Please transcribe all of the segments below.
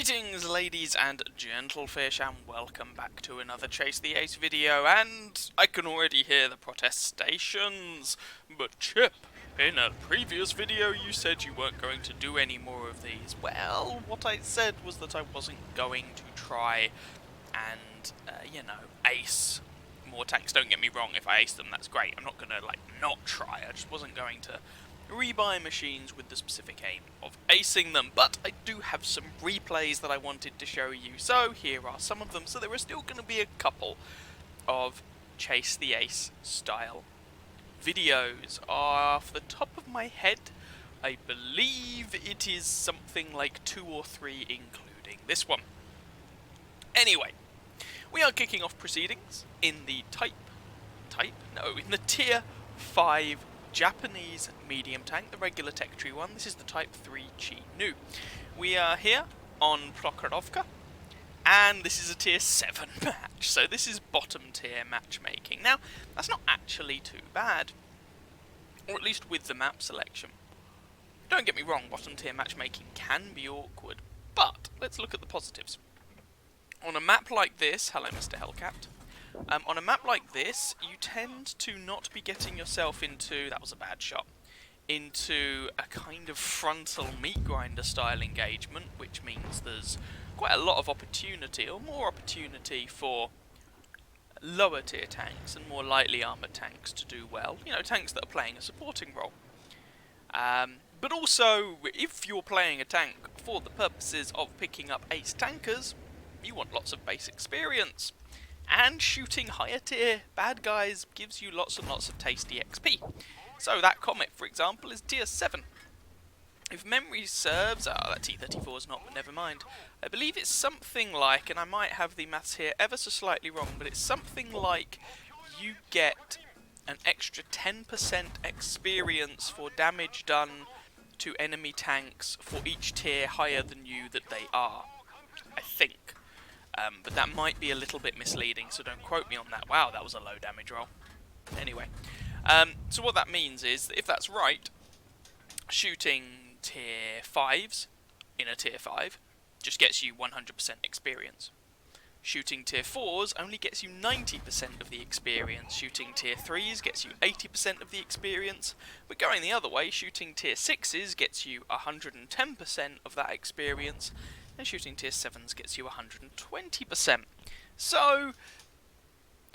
Greetings ladies and gentlefish, and welcome back to another Chase the Ace video, and I can already hear the protestations. But Chip, in a previous video you said you weren't going to do any more of these. Well, what I said was that I wasn't going to try and, ace more tanks. Don't get me wrong, if I ace them that's great. I'm not going to, not try. I just wasn't going to rebuy machines with the specific aim of acing them, but I do have some replays that I wanted to show you, so here are some of them. So there are still going to be a couple of Chase the Ace style videos. Off the top of my head, I believe it is something like 2 or 3, including this one. Anyway, we are kicking off proceedings in the in the Tier 5 Japanese medium tank, the regular Tech Tree one. This is the Type 3 Chi-Nu. We are here on Prokhorovka, and this is a Tier 7 match, so this is bottom tier matchmaking. Now, that's not actually too bad, or at least with the map selection. Don't get me wrong, bottom tier matchmaking can be awkward, but let's look at the positives. On a map like this, hello Mr. Hellcat, on a map like this, you tend to not be getting yourself into, that was a bad shot, into a kind of frontal meat grinder style engagement, which means there's quite a lot of opportunity, or more opportunity for lower tier tanks and more lightly armoured tanks to do well. You know, tanks that are playing a supporting role. But also, if you're playing a tank for the purposes of picking up ace tankers, you want lots of base experience. And shooting higher tier bad guys gives you lots and lots of tasty XP. So that Comet, for example, is Tier 7. If memory serves, that T-34 is not, but never mind. I believe it's something like, and I might have the maths here ever so slightly wrong, but it's something like you get an extra 10% experience for damage done to enemy tanks for each tier higher than you that they are, I think. But that might be a little bit misleading, so don't quote me on that. Wow, that was a low damage roll. Anyway, so what that means is that if that's right, shooting tier 5s in a tier 5 just gets you 100% experience. Shooting tier 4s only gets you 90% of the experience. Shooting tier 3s gets you 80% of the experience. But going the other way, shooting tier 6s gets you 110% of that experience. And shooting tier 7s gets you 120%. So,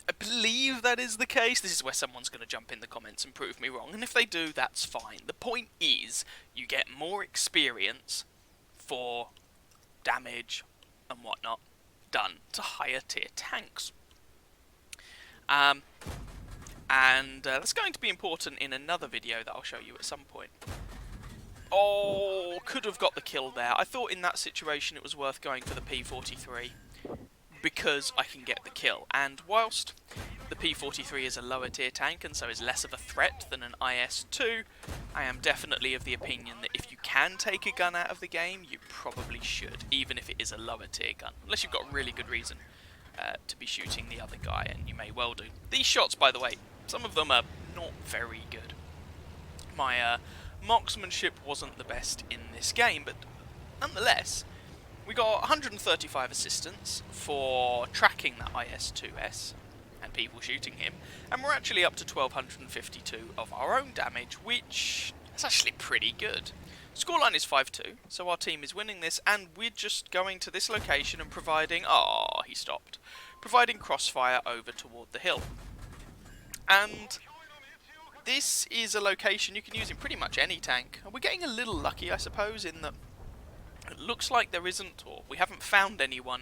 I believe that is the case. This is where someone's going to jump in the comments and prove me wrong, and if they do, that's fine. The point is, you get more experience for damage and whatnot done to higher tier tanks. And that's going to be important in another video that I'll show you at some point. Oh, could have got the kill there. I thought in that situation it was worth going for the P43 because I can get the kill. And whilst the P43 is a lower tier tank and so is less of a threat than an IS-2, I am definitely of the opinion that if you can take a gun out of the game, you probably should, even if it is a lower tier gun. Unless you've got a really good reason to be shooting the other guy, and you may well do. These shots, by the way, some of them are not very good. My marksmanship wasn't the best in this game, but nonetheless, we got 135 assistance for tracking that IS-2S and people shooting him, and we're actually up to 1252 of our own damage, which is actually pretty good. Scoreline is 5-2, so our team is winning this, and we're just going to this location and providing... Oh, he stopped. Providing crossfire over toward the hill. And this is a location you can use in pretty much any tank. We're getting a little lucky, I suppose, in that it looks like there isn't, or we haven't found anyone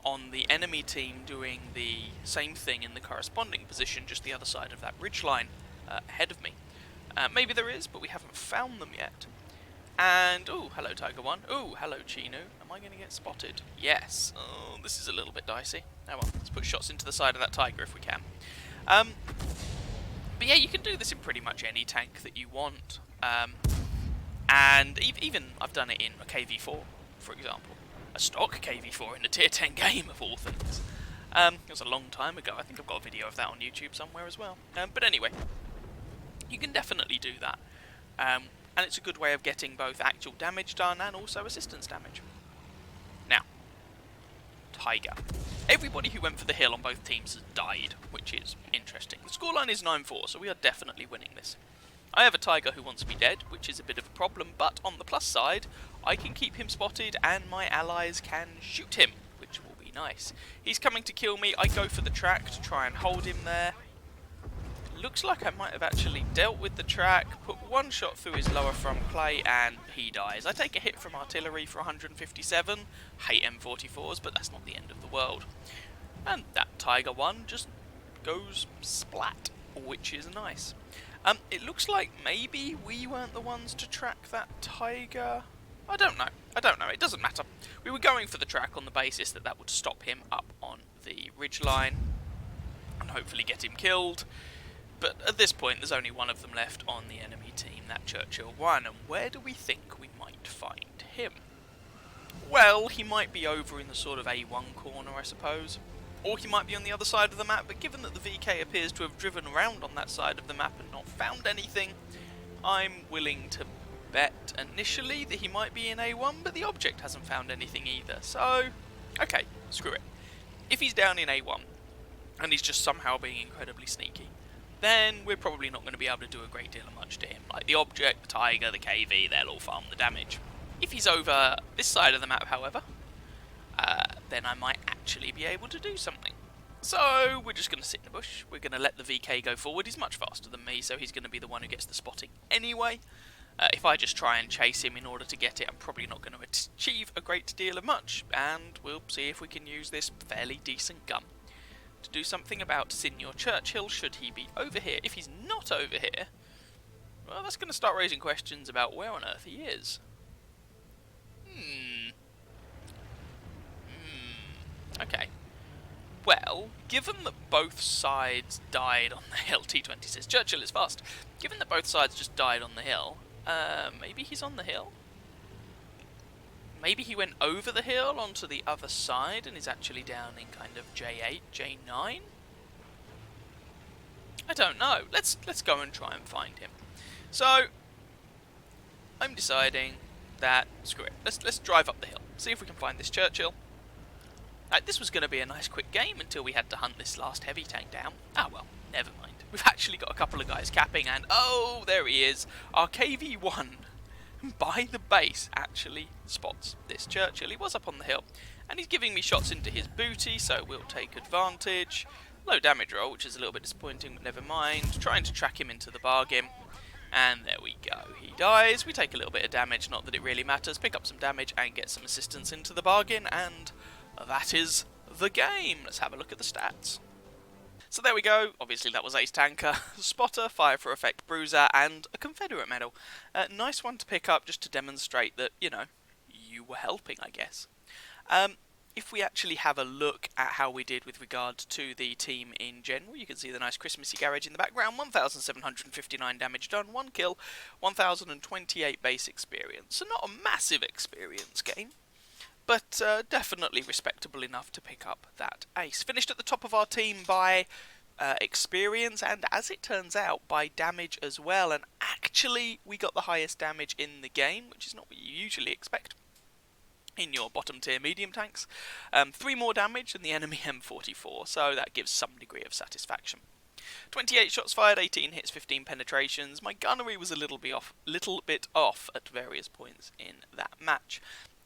on the enemy team doing the same thing in the corresponding position just the other side of that ridgeline ahead of me. Maybe there is, but we haven't found them yet. And, oh, hello Tiger 1. Oh, hello Chi-Nu. Am I going to get spotted? Yes. Oh, this is a little bit dicey. Oh well, let's put shots into the side of that Tiger if we can. But yeah, you can do this in pretty much any tank that you want. And even I've done it in a KV4, for example. A stock KV4 in a tier 10 game, of all things. It was a long time ago. I think I've got a video of that on YouTube somewhere as well. But anyway, you can definitely do that. And it's a good way of getting both actual damage done and also assistance damage. Now, Tiger. Everybody who went for the hill on both teams has died, which is interesting. The scoreline is 9-4, so we are definitely winning this. I have a Tiger who wants me dead, which is a bit of a problem, but on the plus side, I can keep him spotted and my allies can shoot him, which will be nice. He's coming to kill me. I go for the track to try and hold him there. Looks like I might have actually dealt with the track, put one shot through his lower front plate, and he dies. I take a hit from artillery for 157. Hate M44s, but that's not the end of the world. And that Tiger one just goes splat, which is nice. It looks like maybe we weren't the ones to track that Tiger. I don't know. It doesn't matter. We were going for the track on the basis that that would stop him up on the ridgeline and hopefully get him killed. But at this point, there's only one of them left on the enemy team, that Churchill 1, and where do we think we might find him? Well, he might be over in the sort of A1 corner, I suppose. Or he might be on the other side of the map, but given that the VK appears to have driven around on that side of the map and not found anything, I'm willing to bet initially that he might be in A1, but the object hasn't found anything either, so okay, screw it. If he's down in A1, and he's just somehow being incredibly sneaky, then we're probably not going to be able to do a great deal of much to him. Like the object, the Tiger, the KV, they'll all farm the damage. If he's over this side of the map, however, then I might actually be able to do something. So we're just going to sit in the bush. We're going to let the VK go forward. He's much faster than me, so he's going to be the one who gets the spotting anyway. If I just try and chase him in order to get it, I'm probably not going to achieve a great deal of much, and we'll see if we can use this fairly decent gun to do something about Senior Churchill should he be over here. If he's not over here, well, that's going to start raising questions about where on earth he is. Okay. Well, given that both sides died on the hill, T20 says, Churchill is fast. Given that both sides just died on the hill, maybe he's on the hill? Maybe he went over the hill onto the other side and is actually down in kind of J8, J9? I don't know. Let's go and try and find him. So, I'm deciding that, screw it, let's drive up the hill, see if we can find this Churchill. This was going to be a nice quick game until we had to hunt this last heavy tank down. Ah well, never mind. We've actually got a couple of guys capping and, oh, there he is. Our KV-1 by the base actually spots this Churchill. He was up on the hill and he's giving me shots into his booty, so we'll take advantage. Low damage roll, which is a little bit disappointing, but never mind. Trying to track him into the bargain. And there we go. He dies. We take a little bit of damage, not that it really matters. Pick up some damage and get some assistance into the bargain, and that is the game. Let's have a look at the stats. So there we go. Obviously that was Ace Tanker, Spotter, Fire for Effect Bruiser, and a Confederate medal. Nice one to pick up just to demonstrate that, you know, you were helping, I guess. If we actually have a look at how we did with regard to the team in general, you can see the nice Christmassy garage in the background. 1,759 damage done, 1 kill, 1,028 base experience. So not a massive experience gain, but definitely respectable enough to pick up that ace. Finished at the top of our team by experience, and as it turns out, by damage as well. And actually, we got the highest damage in the game, which is not what you usually expect in your bottom tier medium tanks. 3 more damage than the enemy M44, so that gives some degree of satisfaction. 28 shots fired, 18 hits, 15 penetrations. My gunnery was a little bit off at various points in that match.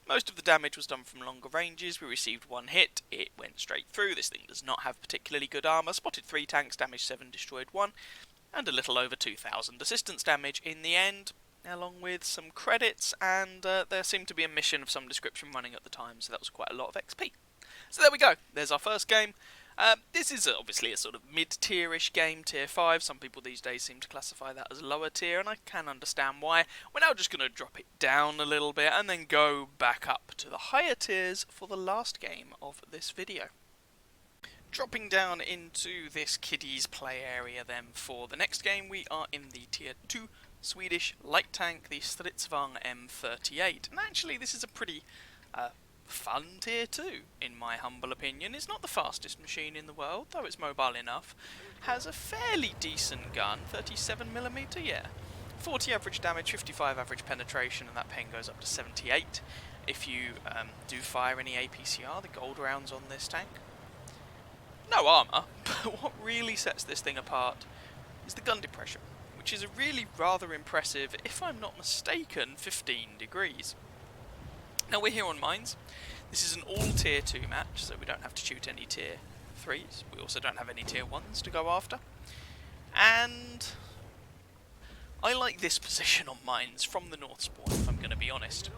Most of the damage was done from longer ranges. We received 1 hit, it went straight through. This thing does not have particularly good armour. Spotted 3 tanks, damaged 7, destroyed 1, and a little over 2,000 assistance damage in the end, along with some credits, and there seemed to be a mission of some description running at the time, so that was quite a lot of XP. So there we go, there's our first game. This is obviously a sort of mid-tier-ish game, tier 5. Some people these days seem to classify that as lower tier, and I can understand why. We're now just going to drop it down a little bit and then go back up to the higher tiers for the last game of this video. Dropping down into this kiddies play area then for the next game, we are in the tier 2 Swedish light tank, the Stridsvagn M38. And actually this is a pretty fun tier 2, in my humble opinion. It's not the fastest machine in the world, though it's mobile enough. Has a fairly decent gun, 37mm, yeah. 40 average damage, 55 average penetration, and that pain goes up to 78. If you do fire any APCR, the gold rounds on this tank. No armour, but what really sets this thing apart is the gun depression, which is a really rather impressive, if I'm not mistaken, 15 degrees. Now we're here on mines. This is an all tier 2 match, so we don't have to shoot any tier 3s. We also don't have any tier 1s to go after. And I like this position on mines from the north spawn, if I'm going to be honest.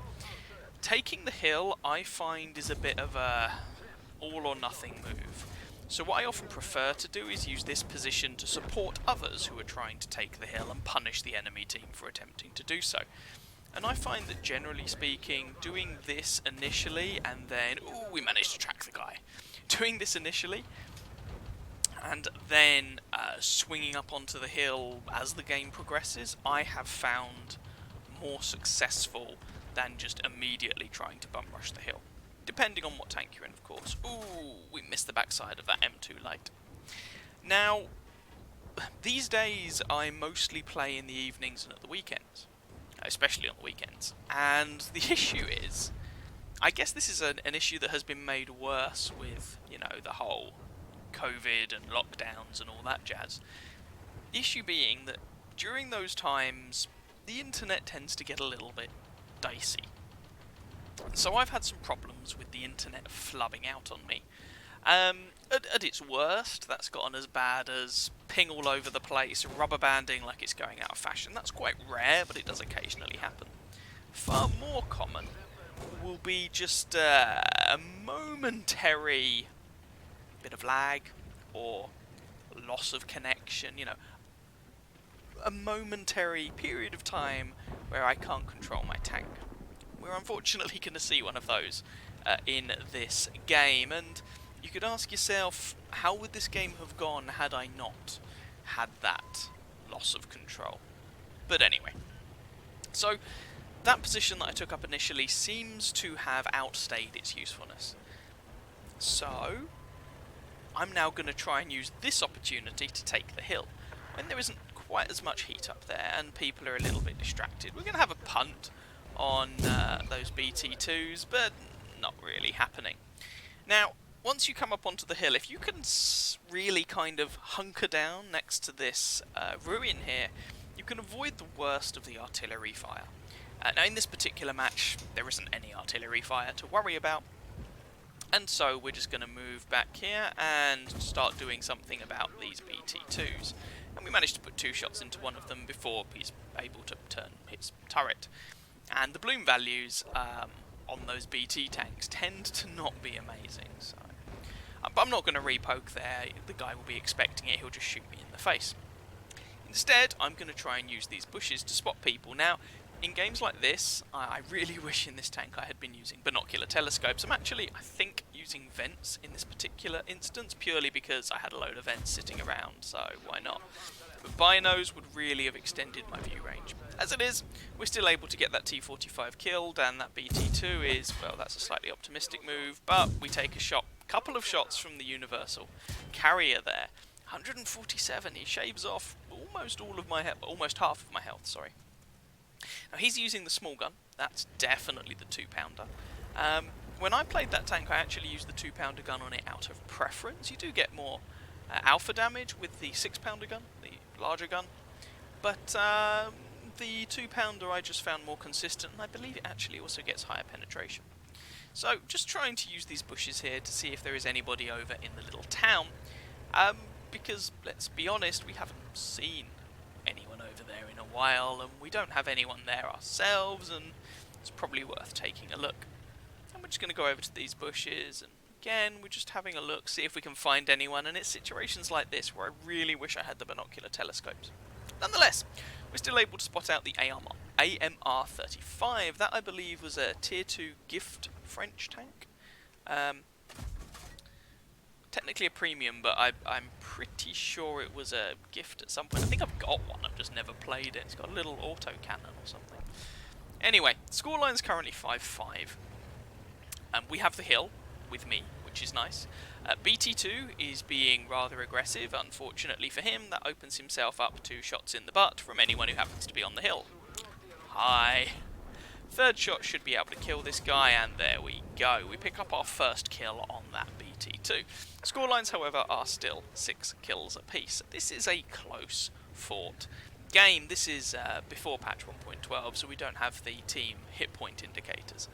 Taking the hill, I find, is a bit of a all or nothing move. So what I often prefer to do is use this position to support others who are trying to take the hill and punish the enemy team for attempting to do so. And I find that generally speaking, doing this initially and then... Ooh, we managed to track the guy. Doing this initially and then swinging up onto the hill as the game progresses, I have found more successful than just immediately trying to bum rush the hill. Depending on what tank you're in, of course. Ooh, we missed the backside of that M2 light. Now, these days I mostly play in the evenings and at the weekends. Especially on the weekends. And the issue is, I guess this is an issue that has been made worse with, you know, the whole COVID and lockdowns and all that jazz. The issue being that during those times, the internet tends to get a little bit dicey. So I've had some problems with the internet flubbing out on me. At its worst, that's gotten as bad as ping all over the place, rubber banding like it's going out of fashion. That's quite rare, but it does occasionally happen. Far more common will be just a momentary bit of lag or loss of connection, you know, a momentary period of time where I can't control my tank. We're unfortunately going to see one of those in this game, and you could ask yourself, how would this game have gone had I not had that loss of control? But anyway, so that position that I took up initially seems to have outstayed its usefulness. So I'm now going to try and use this opportunity to take the hill, when there isn't quite as much heat up there and people are a little bit distracted. We're going to have a punt on those BT2s, but not really happening. Now, once you come up onto the hill, if you can really kind of hunker down next to this ruin here, you can avoid the worst of the artillery fire. Now, in this particular match, there isn't any artillery fire to worry about, and so we're just going to move back here and start doing something about these BT2s. And we managed to put 2 shots into one of them before he's able to turn his turret. And the bloom values on those BT tanks tend to not be amazing, so... But I'm not going to repoke there, the guy will be expecting it, he'll just shoot me in the face. Instead, I'm going to try and use these bushes to spot people. Now, in games like this, I really wish in this tank I had been using binocular telescopes. I'm actually, I think, using vents in this particular instance, purely because I had a load of vents sitting around, so why not? But binos would really have extended my view range. As it is, we're still able to get that T-45 killed, and that BT2 is, well, that's a slightly optimistic move, but we take a shot, couple of shots from the Universal Carrier there. 147, he shaves off almost all of my health, almost half of my health, sorry. Now he's using the small gun, that's definitely the 2-pounder. When I played that tank, I actually used the 2-pounder gun on it out of preference. You do get more alpha damage with the 6-pounder gun, the larger gun, but the 2-pounder I just found more consistent, and I believe it actually also gets higher penetration. So, just trying to use these bushes here to see if there is anybody over in the little town, because, let's be honest, we haven't seen anyone over there in a while, and we don't have anyone there ourselves, and it's probably worth taking a look. And we're just going to go over to these bushes, and again, we're just having a look, see if we can find anyone, and it's situations like this where I really wish I had the binocular telescopes. Nonetheless, we're still able to spot out the AMR-35. That, I believe, was a Tier 2 gift French tank. Technically a premium, but I'm pretty sure it was a gift at some point. I think I've got one, I've just never played it. It's got a little autocannon or something. Anyway, scoreline's currently 5-5. We have the hill with me, which is nice. BT2 is being rather aggressive. Unfortunately for him, that opens himself up to shots in the butt from anyone who happens to be on the hill. Hi. Third shot should be able to kill this guy, and there we go. We pick up our first kill on that BT2. Scorelines, however, are still 6 kills apiece. This is a close fought game. This is before patch 1.12, so we don't have the team hit point indicators.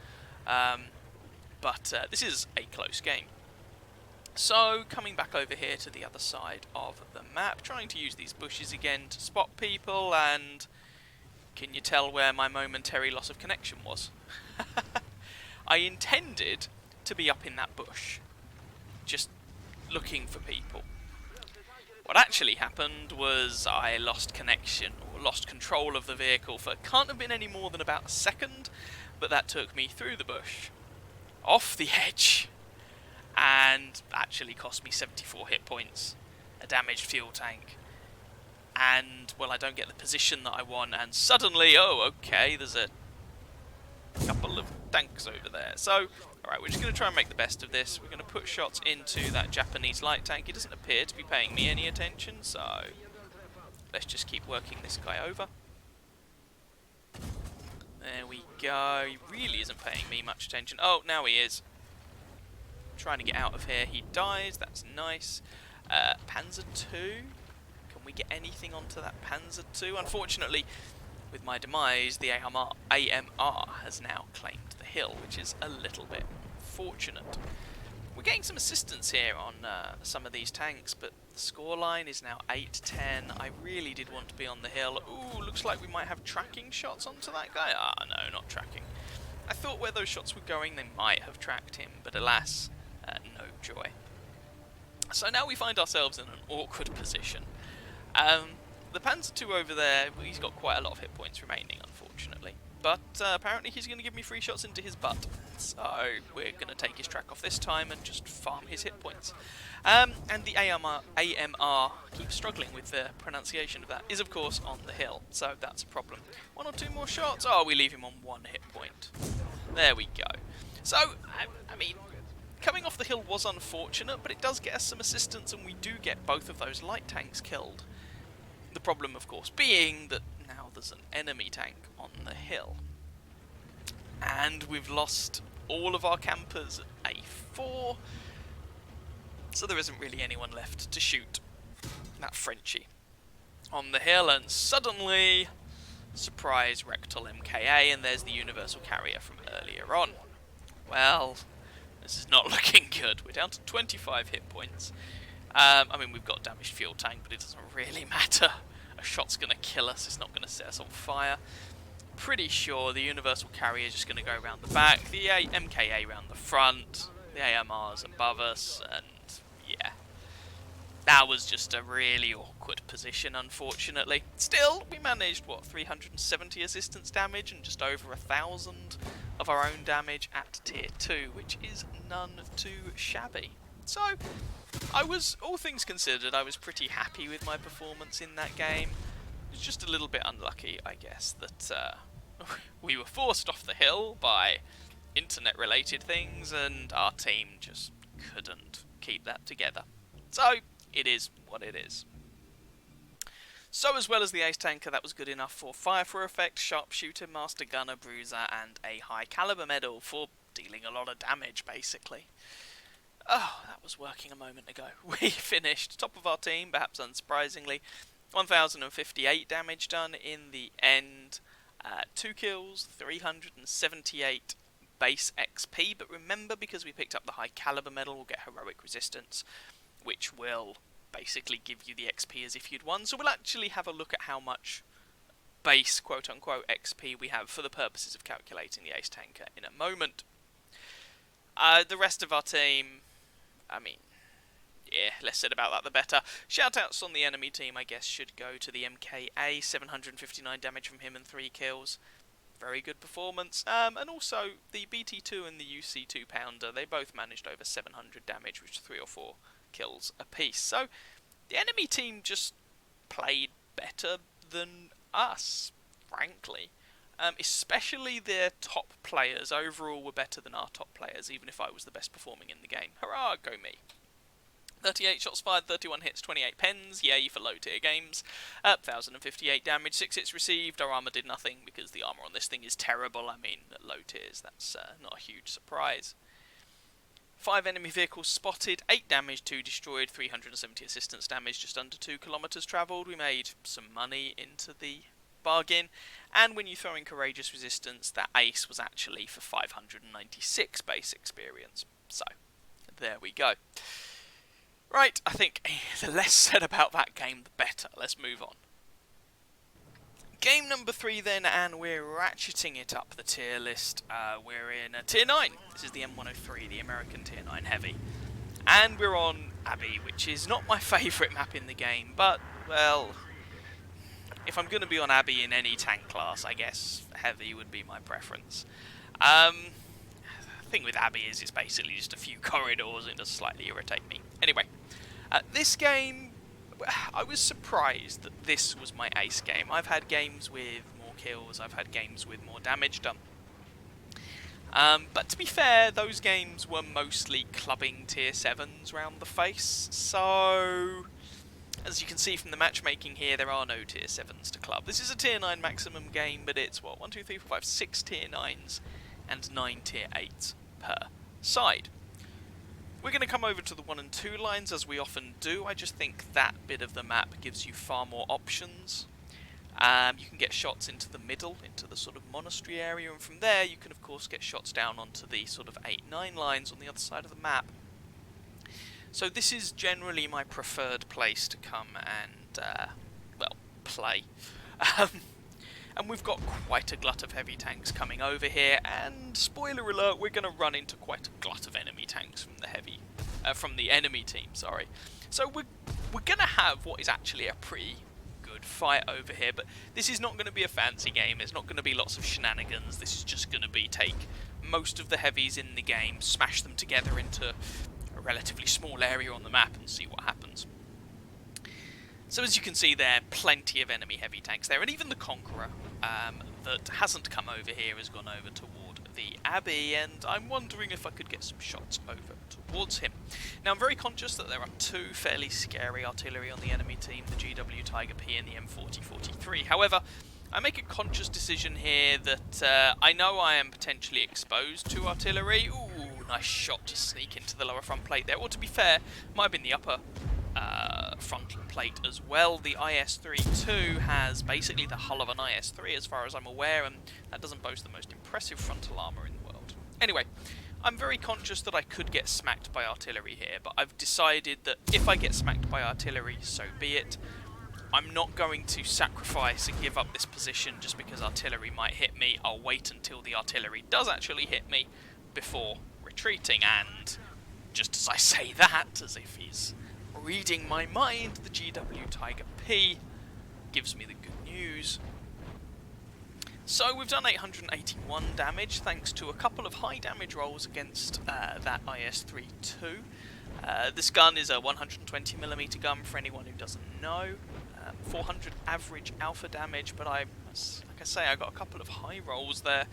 But this is a close game. So, coming back over here to the other side of the map, trying to use these bushes again to spot people, and can you tell where my momentary loss of connection was? I intended to be up in that bush, just looking for people. What actually happened was I lost connection, or lost control of the vehicle for can't have been any more than about a second, but that took me through the bush, off the edge, and actually cost me 74 hit points, a damaged fuel tank, and, well, I don't get the position that I want, and suddenly, oh, okay, there's a couple of tanks over there. So, alright, we're just going to try and make the best of this. We're going to put shots into that Japanese light tank. He doesn't appear to be paying me any attention, so let's just keep working this guy over. There we go. He really isn't paying me much attention. Oh, now he is. Trying to get out of here. He dies. That's nice. Panzer II. Can we get anything onto that Panzer II? Unfortunately, with my demise, the AMR has now claimed the hill, which is a little bit fortunate. We're getting some assistance here on some of these tanks, but the scoreline is now 8-10. I really did want to be on the hill. Ooh, looks like we might have tracking shots onto that guy. Ah, no, not tracking. I thought where those shots were going, they might have tracked him, but alas, no joy. So now we find ourselves in an awkward position. The Panzer II over there, he's got quite a lot of hit points remaining, unfortunately. But apparently he's going to give me 3 shots into his butt. So we're going to take his track off this time and just farm his hit points. And the AMR keeps struggling with the pronunciation of that, is of course on the hill. So that's a problem. 1 or 2 more shots. Oh, we leave him on 1 hit point. There we go. So, I mean, coming off the hill was unfortunate, but it does get us some assistance, and we do get both of those light tanks killed. The problem, of course, being that now there's an enemy tank on the hill. And we've lost all of our campers at A4, so there isn't really anyone left to shoot that Frenchie on the hill, and suddenly, surprise, rectal MKA, and there's the universal carrier from earlier on. Well, this is not looking good. We're down to 25 hit points. I mean, we've got a damaged fuel tank, but it doesn't really matter. A shot's going to kill us, it's not going to set us on fire. Pretty sure the universal carrier is just going to go around the back, the MKA around the front, the AMR's above us, and yeah. That was just a really awkward position, unfortunately. Still, we managed, what, 370 assistance damage and just over 1,000 of our own damage at tier 2, which is none too shabby. So, I was, all things considered, I was pretty happy with my performance in that game. It was just a little bit unlucky, I guess, that we were forced off the hill by internet-related things, and our team just couldn't keep that together. So, it is what it is. So, as well as the Ace Tanker, that was good enough for Fire for Effect, Sharpshooter, Master Gunner, Bruiser, and a High Caliber medal for dealing a lot of damage, basically. Oh, that was working a moment ago. We finished top of our team, perhaps unsurprisingly. 1,058 damage done in the end. 2 kills, 378 base XP. But remember, because we picked up the High Caliber medal, we'll get Heroic Resistance, which will basically give you the XP as if you'd won. So we'll actually have a look at how much base, quote-unquote, XP we have for the purposes of calculating the Ace Tanker in a moment. The rest of our team, I mean, yeah, less said about that the better. Shoutouts on the enemy team, I guess, should go to the MKA, 759 damage from him and 3 kills. Very good performance. And also, the BT2 and the UC2 Pounder, they both managed over 700 damage, which is 3 or 4 kills apiece. So, the enemy team just played better than us, frankly. especially their top players overall were better than our top players, even if I was the best performing in the game. Hurrah, go me. 38 shots fired, 31 hits, 28 pens, yay for low tier games. 1058 damage, 6 hits received. Our armour did nothing because the armour on this thing is terrible. I mean, at low tiers, that's not a huge surprise. 5 enemy vehicles spotted, 8 damage, 2 destroyed, 370 assistance damage, just under 2 kilometers travelled. We made some money into the bargain, and when you throw in courageous resistance, that ace was actually for 596 base experience. So, there we go. Right, I think the less said about that game, the better. Let's move on. Game number 3 then, and we're ratcheting it up the tier list. We're in a tier 9. This is the M103, the American tier 9 heavy. And we're on Abbey, which is not my favourite map in the game, but, well, if I'm going to be on Abbey in any tank class, I guess heavy would be my preference. The thing with Abbey is it's basically just a few corridors and it does slightly irritate me. Anyway, this game, I was surprised that this was my ace game. I've had games with more kills, I've had games with more damage done. But to be fair, those games were mostly clubbing tier 7s round the face, so as you can see from the matchmaking here, there are no tier 7s to club. This is a tier 9 maximum game, but it's, what, 1, 2, 3, 4, 5, 6 tier 9s and 9 tier 8s per side. We're going to come over to the 1 and 2 lines as we often do. I just think that bit of the map gives you far more options. You can get shots into the middle, into the sort of monastery area, and from there you can of course get shots down onto the sort of 8-9 lines on the other side of the map. So this is generally my preferred place to come and, well, play. And we've got quite a glut of heavy tanks coming over here, and spoiler alert, we're going to run into quite a glut of enemy tanks from the enemy team, sorry. So we're going to have what is actually a pretty good fight over here, but this is not going to be a fancy game. There's not going to be lots of shenanigans. This is just going to be take most of the heavies in the game, smash them together into a relatively small area on the map and see what happens. So as you can see there, plenty of enemy heavy tanks there, and even the Conqueror that hasn't come over here has gone over toward the Abbey, and I'm wondering if I could get some shots over towards him. Now I'm very conscious that there are 2 fairly scary artillery on the enemy team, the GW Tiger P and the M4043. However, I make a conscious decision here that I know I am potentially exposed to artillery. Ooh, nice shot to sneak into the lower front plate there. Or to be fair, might have been the upper frontal plate as well. The IS-32 has basically the hull of an IS-3 as far as I'm aware, and that doesn't boast the most impressive frontal armour in the world. Anyway, I'm very conscious that I could get smacked by artillery here, but I've decided that if I get smacked by artillery, so be it. I'm not going to sacrifice and give up this position just because artillery might hit me. I'll wait until the artillery does actually hit me before retreating, and just as I say that, as if he's reading my mind, the GW Tiger P gives me the good news. So we've done 881 damage thanks to a couple of high damage rolls against that IS-32. This gun is a 120mm gun for anyone who doesn't know. 400 average alpha damage, but like I say, I got a couple of high rolls there.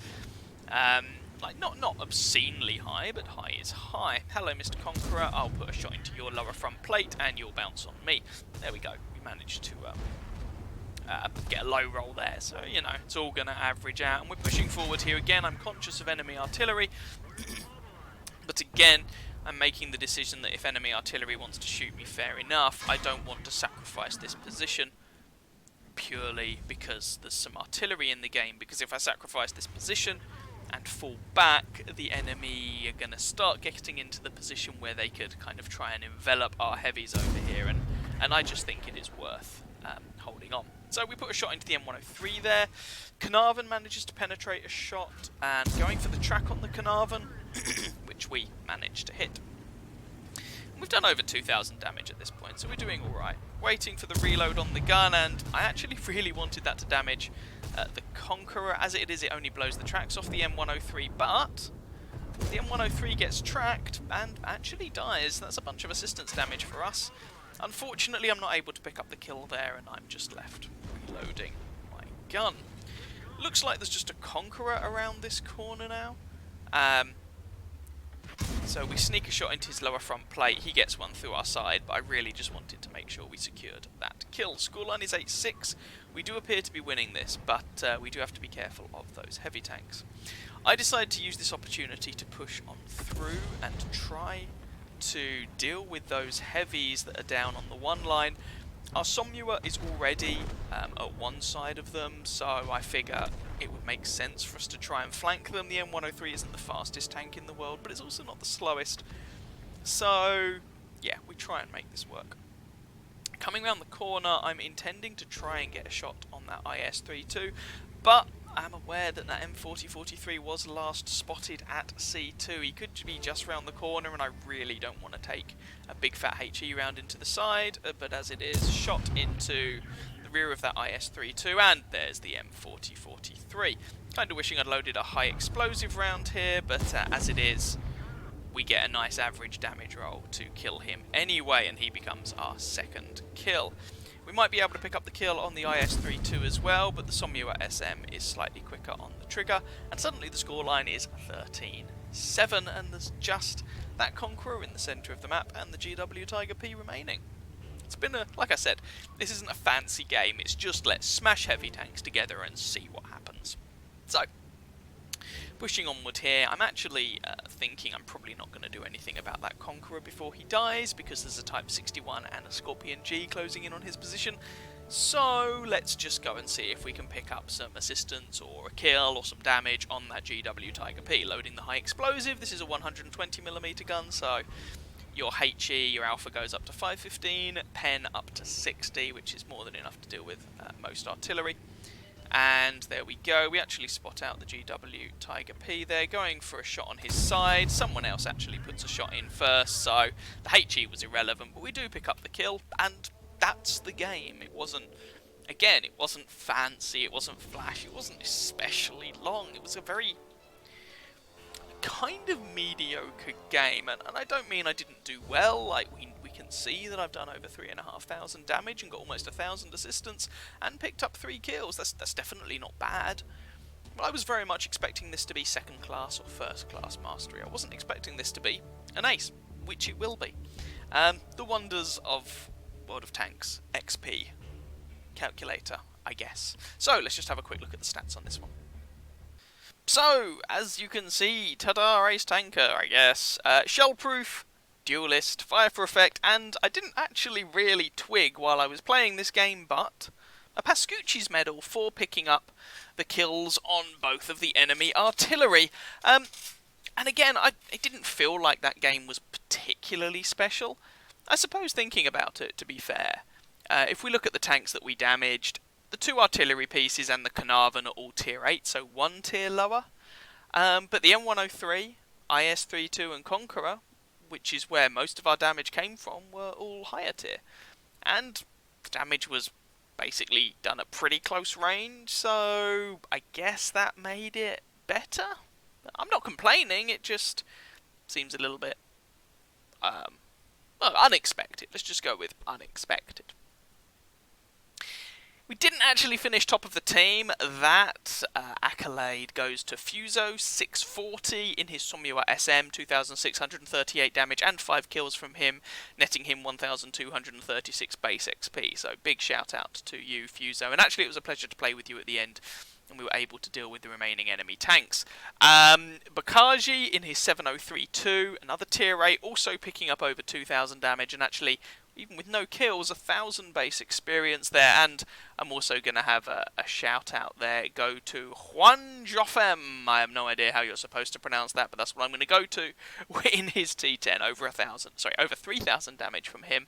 Like not obscenely high, but high is high. Hello, Mr. Conqueror. I'll put a shot into your lower front plate, and you'll bounce on me. There we go. We managed to get a low roll there, so you know it's all going to average out. And we're pushing forward here again. I'm conscious of enemy artillery, but again, I'm making the decision that if enemy artillery wants to shoot me, fair enough. I don't want to sacrifice this position purely because there's some artillery in the game. Because if I sacrifice this position and fall back, the enemy are going to start getting into the position where they could kind of try and envelop our heavies over here, and I just think it is worth holding on. So we put a shot into the M103 there. Carnarvon manages to penetrate a shot, and going for the track on the Carnarvon, which we managed to hit. And we've done over 2,000 damage at this point, so we're doing alright. Waiting for the reload on the gun, and I actually really wanted that to damage the Conqueror. As it is, it only blows the tracks off the M103, but the M103 gets tracked and actually dies. That's a bunch of assistance damage for us. Unfortunately, I'm not able to pick up the kill there, and I'm just left reloading my gun. Looks like there's just a Conqueror around this corner now. So we sneak a shot into his lower front plate. He gets one through our side, but I really just wanted to make sure we secured that kill. Scoreline is 8-6. We do appear to be winning this, but we do have to be careful of those heavy tanks. I decided to use this opportunity to push on through and try to deal with those heavies that are down on the one line. Our Somua is already at one side of them, so I figure it would make sense for us to try and flank them. The M103 isn't the fastest tank in the world, but it's also not the slowest. So, yeah, we try and make this work. Coming around the corner, I'm intending to try and get a shot on that IS-32, but I'm aware that that M4043 was last spotted at C2. He could be just round the corner, and I really don't want to take a big fat HE round into the side, but as it is, shot into the rear of that IS-32, and there's the M4043. Kind of wishing I'd loaded a high explosive round here, but as it is, we get a nice average damage roll to kill him anyway, and he becomes our second kill. We might be able to pick up the kill on the IS-32 as well, but the Somua SM is slightly quicker on the trigger, and suddenly the scoreline is 13-7, and there's just that Conqueror in the centre of the map and the GW Tiger P remaining. It's been like I said, this isn't a fancy game, it's just let's smash heavy tanks together and see what happens. So, pushing onward here, I'm actually thinking I'm probably not going to do anything about that Conqueror before he dies, because there's a Type 61 and a Scorpion G closing in on his position. So let's just go and see if we can pick up some assistance or a kill or some damage on that GW Tiger P. Loading the high explosive, this is a 120mm gun, so your HE, your Alpha goes up to 515, Pen up to 60, which is more than enough to deal with most artillery. And there we go, we actually spot out the GW Tiger P there, going for a shot on his side. Someone else actually puts a shot in first, so the HE was irrelevant, but we do pick up the kill, and that's the game. It wasn't, again, it wasn't fancy, it wasn't flashy, it wasn't especially long, it was a very kind of mediocre game, and I don't mean I didn't do well. Like, we can see that I've done over 3,500 damage and got almost 1,000 assistance and picked up 3 kills. That's definitely not bad. But I was very much expecting this to be second class or first class mastery. I wasn't expecting this to be an ace, which it will be. The wonders of World of Tanks XP calculator, I guess. So let's just have a quick look at the stats on this one. So, as you can see, ta-da, Ace Tanker, I guess. Shellproof, Duelist, Fire for Effect, and I didn't actually really twig while I was playing this game, but a Pascucci's medal for picking up the kills on both of the enemy artillery. And again, it didn't feel like that game was particularly special. I suppose, thinking about it, to be fair, if we look at the tanks that we damaged, the 2 artillery pieces and the Carnarvon are all tier 8, so 1 tier lower. But the M103, IS-32 and Conqueror, which is where most of our damage came from, were all higher tier. And the damage was basically done at pretty close range, so I guess that made it better? I'm not complaining, it just seems a little bit well, unexpected. Let's just go with unexpected. We didn't actually finish top of the team. That accolade goes to Fuso, 640 in his Somua SM, 2,638 damage and 5 kills from him, netting him 1,236 base XP. So big shout out to you, Fuso. And actually it was a pleasure to play with you at the end, and we were able to deal with the remaining enemy tanks. Bakaji in his 703-2, another tier 8, also picking up over 2,000 damage, and actually, even with no kills, 1,000 base experience there. And I'm also going to have a shout out there go to Juan Jofem. I have no idea how you're supposed to pronounce that, but that's what I'm going to go to in his T10. Over 3,000 damage from him.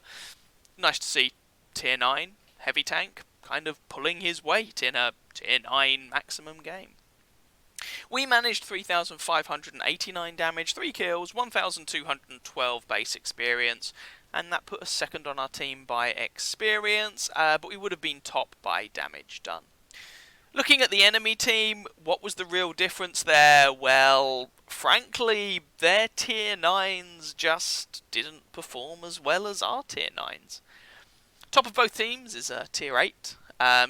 Nice to see tier 9 heavy tank kind of pulling his weight in a tier 9 maximum game. We managed 3,589 damage, 3 kills, 1,212 base experience, and that put us second on our team by experience, but we would have been top by damage done. Looking at the enemy team, what was the real difference there? Well, frankly, their tier 9s just didn't perform as well as our tier 9s. Top of both teams is a tier 8,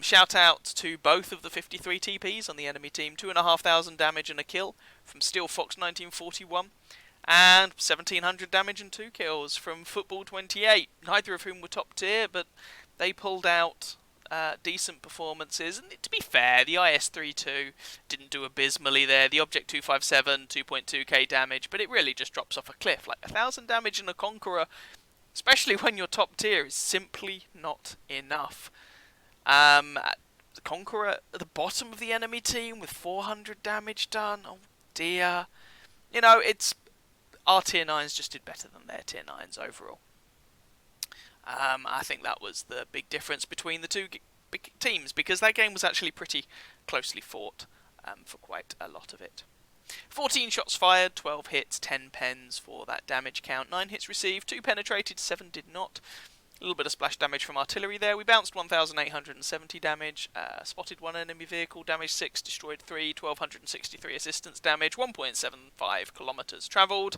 Shout out to both of the 53 TPs on the enemy team, 2,500 damage and a kill from Steel Fox 1941, and 1,700 damage and 2 kills from Football 28, neither of whom were top tier, but they pulled out decent performances. And to be fair, the IS-32 didn't do abysmally there. The Object 257, 2.2k damage, but it really just drops off a cliff. Like 1,000 damage in a Conqueror, especially when you're top tier, is simply not enough. The Conqueror at the bottom of the enemy team with 400 damage done. Oh dear. You know, our tier 9s just did better than their tier 9s overall. I think that was the big difference between the two big teams, because that game was actually pretty closely fought for quite a lot of it. 14 shots fired, 12 hits, 10 pens for that damage count. 9 hits received, 2 penetrated, 7 did not. A little bit of splash damage from artillery there. We bounced 1,870 damage, spotted 1 enemy vehicle, damaged 6, destroyed 3, 1,263 assistance damage, 1.75 kilometers travelled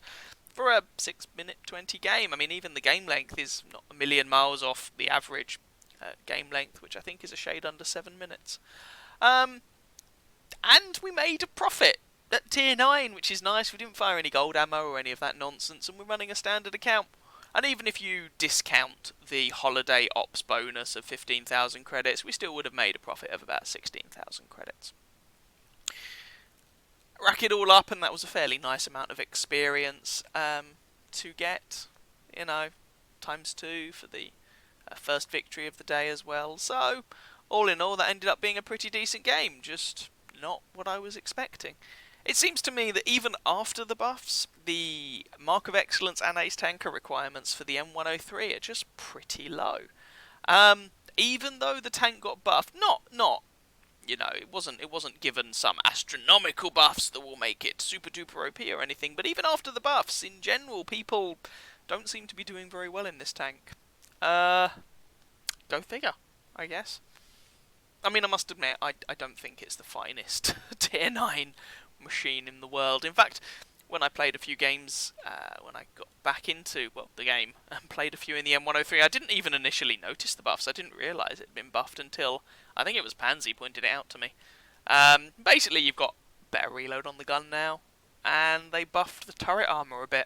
for a 6-minute 20 game. I mean, even the game length is not a million miles off the average game length, which I think is a shade under 7 minutes. And we made a profit at tier 9, which is nice. We didn't fire any gold ammo or any of that nonsense, and we're running a standard account. And even if you discount the holiday ops bonus of 15,000 credits, we still would have made a profit of about 16,000 credits. Rack it all up, and that was a fairly nice amount of experience to get, you know, ×2 for the first victory of the day as well. So, all in all, that ended up being a pretty decent game, just not what I was expecting. It seems to me that even after the buffs, the Mark of Excellence and Ace Tanker requirements for the M103 are just pretty low. Even though the tank got buffed, not you know, it wasn't given some astronomical buffs that will make it super duper OP or anything, but even after the buffs, in general, people don't seem to be doing very well in this tank. Go figure, I guess. I mean, I must admit, I don't think it's the finest tier 9 machine in the world. In fact, when I played a few games, when I got back into, well, the game, and played a few in the M103, I didn't even initially notice the buffs. I didn't realise it had been buffed until, I think it was Pansy pointed it out to me. Basically, you've got better reload on the gun now, and they buffed the turret armour a bit.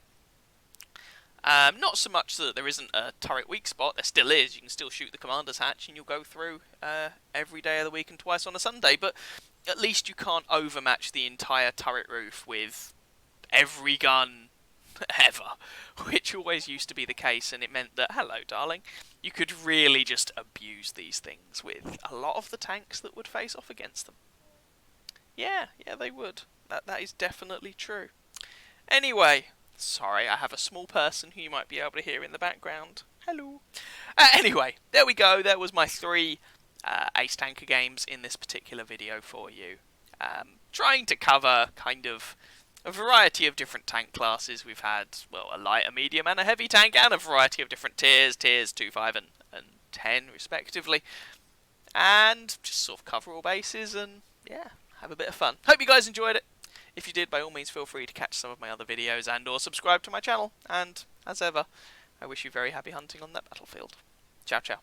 Not so much that there isn't a turret weak spot, there still is. You can still shoot the commander's hatch and you'll go through every day of the week and twice on a Sunday, but at least you can't overmatch the entire turret roof with every gun ever, which always used to be the case, and it meant that, hello darling, you could really just abuse these things with a lot of the tanks that would face off against them. Yeah, they would. That is definitely true. Anyway, sorry, I have a small person who you might be able to hear in the background. Hello. Anyway, there we go. There was my 3 Ace Tanker games in this particular video for you. Trying to cover kind of a variety of different tank classes. We've had, well, a light, a medium, and a heavy tank, and a variety of different tiers 2, 5, and 10, respectively. And just sort of cover all bases and, yeah, have a bit of fun. Hope you guys enjoyed it. If you did, by all means, feel free to catch some of my other videos and or subscribe to my channel. And, as ever, I wish you very happy hunting on that battlefield. Ciao, ciao.